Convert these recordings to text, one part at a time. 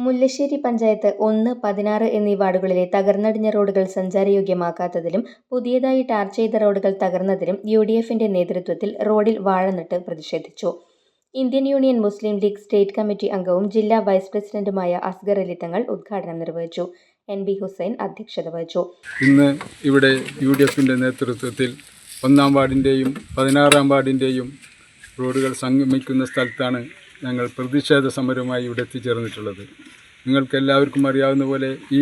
മുല്ലശ്ശേരി പഞ്ചായത്ത് 1, 16 എന്നീ വാർഡുകളിലെ തകർന്നടിഞ്ഞ റോഡുകൾ സഞ്ചാരയോഗ്യമാക്കാത്തതിലും പുതിയതായി ടാർ ചെയ്ത റോഡുകൾ തകർന്നതിലും UDFന്റെ നേതൃത്വത്തിൽ റോഡിൽ വാഴ നട്ട് പ്രതിഷേധിച്ചു. ഇന്ത്യൻ യൂണിയൻ മുസ്ലിം ലീഗ് സ്റ്റേറ്റ് കമ്മിറ്റി അംഗവും ജില്ലാ വൈസ് പ്രസിഡന്റുമായ അസ്ഗർ അലി തങ്ങൾ ഉദ്ഘാടനം നിർവഹിച്ചു. NB ഹുസൈൻ അധ്യക്ഷത വഹിച്ചു. ഇന്ന് ഇവിടെ UDFന്റെ നേതൃത്വത്തിൽ 1-ാം വാർഡിൻ്റെയും 16-ാം വാർഡിൻ്റെയും റോഡുകൾ സംഗമിക്കുന്ന സ്ഥലത്താണ് ഞങ്ങൾ പ്രതിഷേധ സമരവുമായി ഇവിടെ എത്തിച്ചേർന്നിട്ടുള്ളത്. നിങ്ങൾക്കെല്ലാവർക്കും അറിയാവുന്ന പോലെ ഈ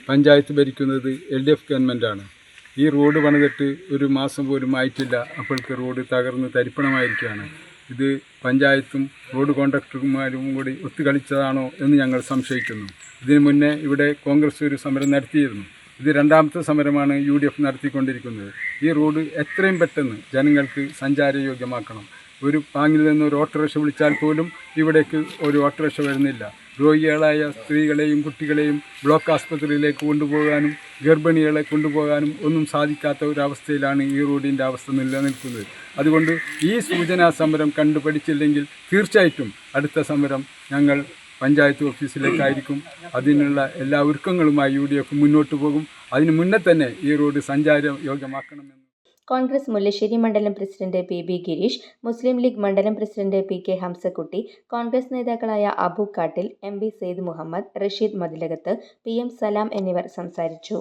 പഞ്ചായത്ത് ഭരിക്കുന്നത് LDF ഗവൺമെൻറ്റാണ്. ഈ റോഡ് പണിതിട്ട് ഒരു മാസം പോലും ആയിട്ടില്ല. അപ്പോഴേക്ക് റോഡ് തകർന്ന് തരിപ്പണമായിരിക്കുകയാണ്. ഇത് പഞ്ചായത്തും റോഡ് കോൺട്രാക്ടർമാരും കൂടി ഒത്തുകളിച്ചതാണോ എന്ന് ഞങ്ങൾ സംശയിക്കുന്നു. ഇതിനു മുന്നേ ഇവിടെ കോൺഗ്രസ് ഒരു സമരം നടത്തിയിരുന്നു. ഇത് 2ാമത്തെ സമരമാണ് UDF നടത്തിക്കൊണ്ടിരിക്കുന്നത്. ഈ റോഡ് എത്രയും പെട്ടെന്ന് ജനങ്ങൾക്ക് സഞ്ചാരയോഗ്യമാക്കണം. ഒരു പാങ്ങിൽ നിന്ന് ഒരു ഓട്ടോറിക്ഷ വിളിച്ചാൽ പോലും ഇവിടേക്ക് ഒരു ഓട്ടോറിക്ഷ വരുന്നില്ല. രോഗികളായ സ്ത്രീകളെയും കുട്ടികളെയും ബ്ലോക്ക് ആസ്പത്രിയിലേക്ക് കൊണ്ടുപോകാനും ഗർഭിണികളെ കൊണ്ടുപോകാനും ഒന്നും സാധിക്കാത്ത ഒരവസ്ഥയിലാണ് ഈ റോഡിൻ്റെ അവസ്ഥ നിലനിൽക്കുന്നത്. അതുകൊണ്ട് ഈ സൂചനാ സമരം കണ്ടുപഠിച്ചില്ലെങ്കിൽ തീർച്ചയായിട്ടും അടുത്ത സമരം ഞങ്ങൾ പഞ്ചായത്ത് ഓഫീസിലേക്കായിരിക്കും. അതിനുള്ള എല്ലാ ഒരുക്കങ്ങളുമായി UDF മുന്നോട്ട് പോകും. അതിനു മുന്നേ തന്നെ ഈ റോഡ് സഞ്ചാരയോഗ്യമാക്കണമെന്ന് കോൺഗ്രസ് മുല്ലശ്ശേരി മണ്ഡലം പ്രസിഡന്റ് PB ഗിരീഷ്, മുസ്ലിം ലീഗ് മണ്ഡലം പ്രസിഡന്റ് PK ഹംസക്കുട്ടി, കോൺഗ്രസ് നേതാക്കളായ അബു കാട്ടിൽ, MB സെയ്ദ് മുഹമ്മദ്, റഷീദ് മതിലകത്ത്, PM സലാം എന്നിവർ സംസാരിച്ചു.